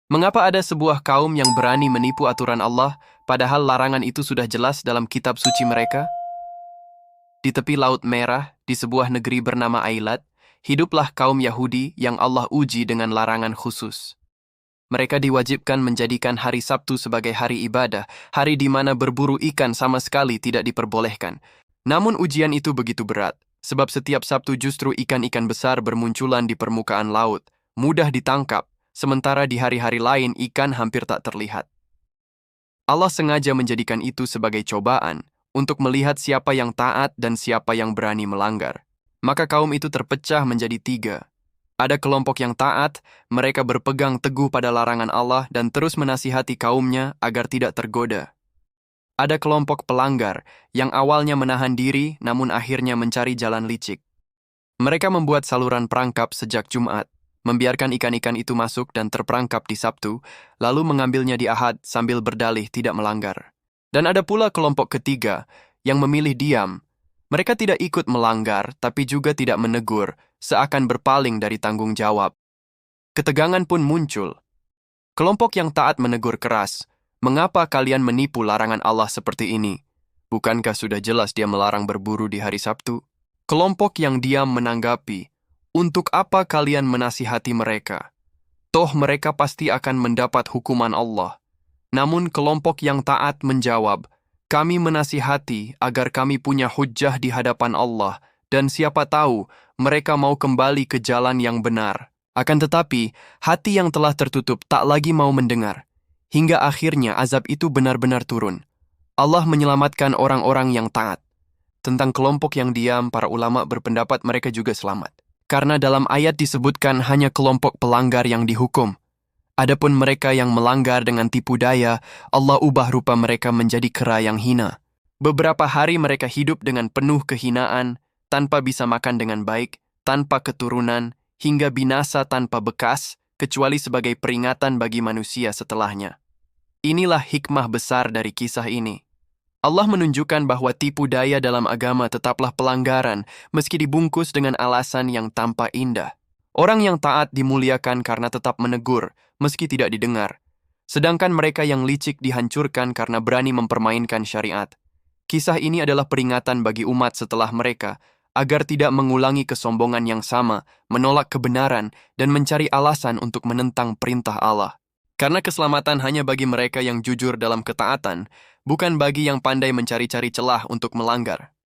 Mengapa ada sebuah kaum yang berani menipu aturan Allah, padahal larangan itu sudah jelas dalam kitab suci mereka? Di tepi Laut Merah, di sebuah negeri bernama Ailat, hiduplah kaum Yahudi yang Allah uji dengan larangan khusus. Mereka diwajibkan menjadikan hari Sabtu sebagai hari ibadah, hari di mana berburu ikan sama sekali tidak diperbolehkan. Namun ujian itu begitu berat, sebab setiap Sabtu justru ikan-ikan besar bermunculan di permukaan laut, mudah ditangkap, sementara di hari-hari lain ikan hampir tak terlihat. Allah sengaja menjadikan itu sebagai cobaan untuk melihat siapa yang taat dan siapa yang berani melanggar. Maka kaum itu terpecah menjadi tiga. Ada kelompok yang taat, mereka berpegang teguh pada larangan Allah dan terus menasihati kaumnya agar tidak tergoda. Ada kelompok pelanggar yang awalnya menahan diri namun akhirnya mencari jalan licik. Mereka membuat saluran perangkap sejak Jumat, membiarkan ikan-ikan itu masuk dan terperangkap di Sabtu, lalu mengambilnya di Ahad sambil berdalih tidak melanggar. Dan ada pula kelompok ketiga yang memilih diam. Mereka tidak ikut melanggar, tapi juga tidak menegur, seakan berpaling dari tanggung jawab. Ketegangan pun muncul. Kelompok yang taat menegur keras, "Mengapa kalian menipu larangan Allah seperti ini? Bukankah sudah jelas Dia melarang berburu di hari Sabtu?" Kelompok yang diam menanggapi, "Untuk apa kalian menasihati mereka? Toh mereka pasti akan mendapat hukuman Allah." Namun kelompok yang taat menjawab, "Kami menasihati agar kami punya hujjah di hadapan Allah, dan siapa tahu mereka mau kembali ke jalan yang benar." Akan tetapi, hati yang telah tertutup tak lagi mau mendengar. Hingga akhirnya azab itu benar-benar turun. Allah menyelamatkan orang-orang yang taat. Tentang kelompok yang diam, para ulama berpendapat mereka juga selamat. Karena dalam ayat disebutkan hanya kelompok pelanggar yang dihukum. Adapun mereka yang melanggar dengan tipu daya, Allah ubah rupa mereka menjadi kera yang hina. Beberapa hari mereka hidup dengan penuh kehinaan, tanpa bisa makan dengan baik, tanpa keturunan, hingga binasa tanpa bekas, kecuali sebagai peringatan bagi manusia setelahnya. Inilah hikmah besar dari kisah ini. Allah menunjukkan bahwa tipu daya dalam agama tetaplah pelanggaran, meski dibungkus dengan alasan yang tampak indah. Orang yang taat dimuliakan karena tetap menegur, meski tidak didengar. Sedangkan mereka yang licik dihancurkan karena berani mempermainkan syariat. Kisah ini adalah peringatan bagi umat setelah mereka, agar tidak mengulangi kesombongan yang sama, menolak kebenaran, dan mencari alasan untuk menentang perintah Allah. Karena keselamatan hanya bagi mereka yang jujur dalam ketaatan, bukan bagi yang pandai mencari-cari celah untuk melanggar.